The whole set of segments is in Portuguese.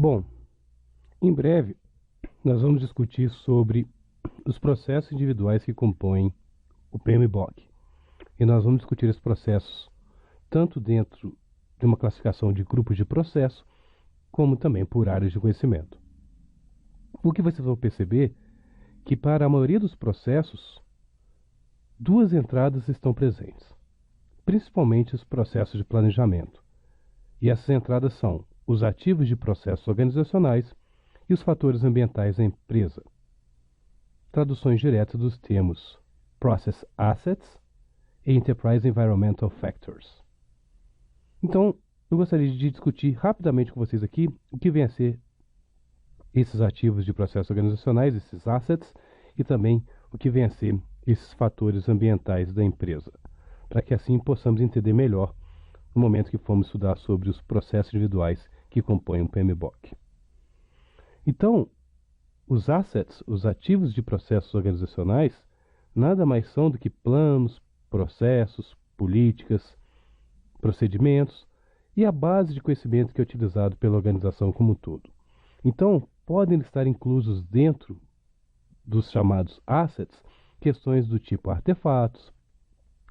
Bom, em breve nós vamos discutir sobre os processos individuais que compõem o PMBOK. E nós vamos discutir esses processos tanto dentro de uma classificação de grupos de processo, como também por áreas de conhecimento. O que vocês vão perceber que para a maioria dos processos, duas entradas estão presentes, principalmente os processos de planejamento. E essas entradas são os ativos de processos organizacionais e os fatores ambientais da empresa. Traduções diretas dos termos Process Assets e Enterprise Environmental Factors. Então, eu gostaria de discutir rapidamente com vocês aqui o que vem a ser esses ativos de processos organizacionais, esses assets, e também o que vem a ser esses fatores ambientais da empresa, para que assim possamos entender melhor no momento que formos estudar sobre os processos individuais que compõem o PMBOK. Então, os assets, os ativos de processos organizacionais, nada mais são do que planos, processos, políticas, procedimentos e a base de conhecimento que é utilizado pela organização como um todo. Então, podem estar inclusos dentro dos chamados assets questões do tipo artefatos,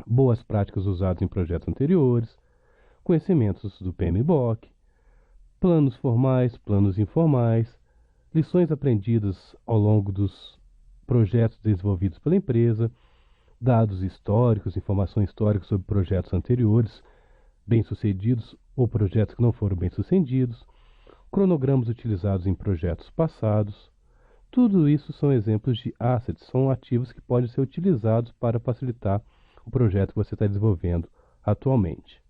boas práticas usadas em projetos anteriores, conhecimentos do PMBOK, planos formais, planos informais, lições aprendidas ao longo dos projetos desenvolvidos pela empresa, dados históricos, informações históricas sobre projetos anteriores, bem-sucedidos ou projetos que não foram bem-sucedidos, cronogramas utilizados em projetos passados. Tudo isso são exemplos de assets, são ativos que podem ser utilizados para facilitar o projeto que você está desenvolvendo atualmente.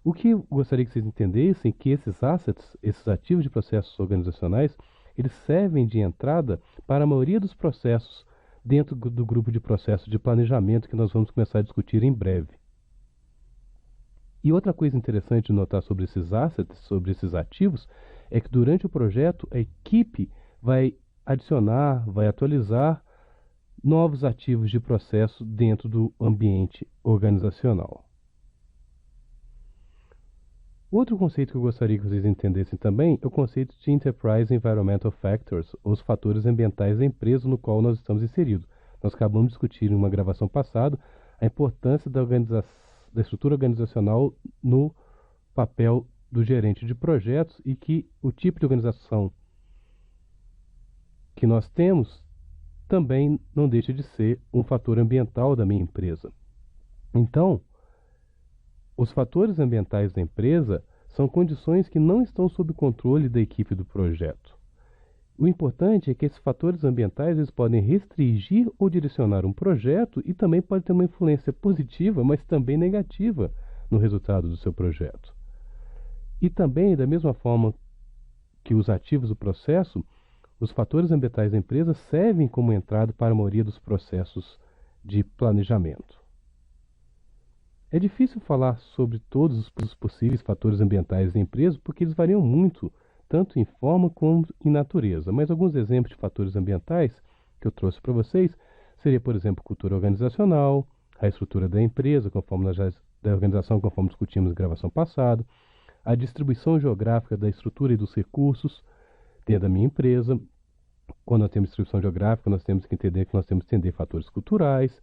O que eu gostaria que vocês entendessem é que esses assets, esses ativos de processos organizacionais, eles servem de entrada para a maioria dos processos dentro do grupo de processos de planejamento que nós vamos começar a discutir em breve. E outra coisa interessante de notar sobre esses assets, sobre esses ativos, é que durante o projeto a equipe vai adicionar, vai atualizar novos ativos de processo dentro do ambiente organizacional. Outro conceito que eu gostaria que vocês entendessem também é o conceito de Enterprise Environmental Factors, ou os fatores ambientais da empresa no qual nós estamos inseridos. Nós acabamos de discutir em uma gravação passada a importância da estrutura organizacional no papel do gerente de projetos e que o tipo de organização que nós temos também não deixa de ser um fator ambiental da minha empresa. Então, os fatores ambientais da empresa são condições que não estão sob controle da equipe do projeto. O importante é que esses fatores ambientais eles podem restringir ou direcionar um projeto e também podem ter uma influência positiva, mas também negativa no resultado do seu projeto. E também, da mesma forma que os ativos do processo, os fatores ambientais da empresa servem como entrada para a maioria dos processos de planejamento. É difícil falar sobre todos os possíveis fatores ambientais da empresa porque eles variam muito, tanto em forma como em natureza. Mas alguns exemplos de fatores ambientais que eu trouxe para vocês seria, por exemplo, cultura organizacional, a estrutura da empresa, da organização, conforme discutimos na gravação passada, a distribuição geográfica da estrutura e dos recursos dentro da minha empresa. Quando nós temos distribuição geográfica, nós temos que entender que nós temos que entender fatores culturais.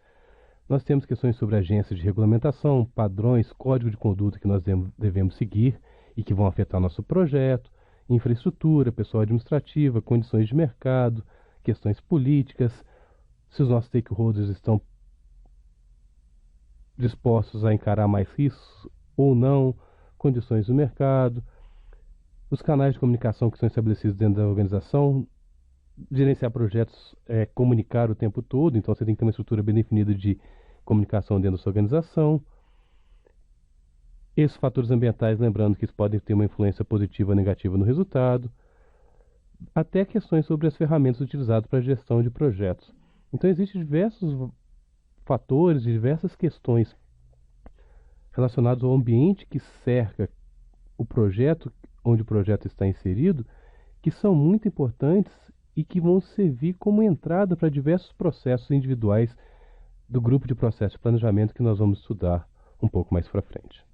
Nós temos questões sobre agências de regulamentação, padrões, código de conduta que nós devemos seguir e que vão afetar nosso projeto, infraestrutura, pessoal administrativa, condições de mercado, questões políticas, se os nossos stakeholders estão dispostos a encarar mais riscos ou não, condições do mercado, os canais de comunicação que são estabelecidos dentro da organização. Gerenciar projetos é comunicar o tempo todo, então você tem que ter uma estrutura bem definida de comunicação dentro da sua organização. Esses fatores ambientais, lembrando que eles podem ter uma influência positiva ou negativa no resultado, até questões sobre as ferramentas utilizadas para a gestão de projetos. Então existem diversos fatores, diversas questões relacionadas ao ambiente que cerca o projeto, onde o projeto está inserido, que são muito importantes e que vão servir como entrada para diversos processos individuais do grupo de processo de planejamento que nós vamos estudar um pouco mais para frente.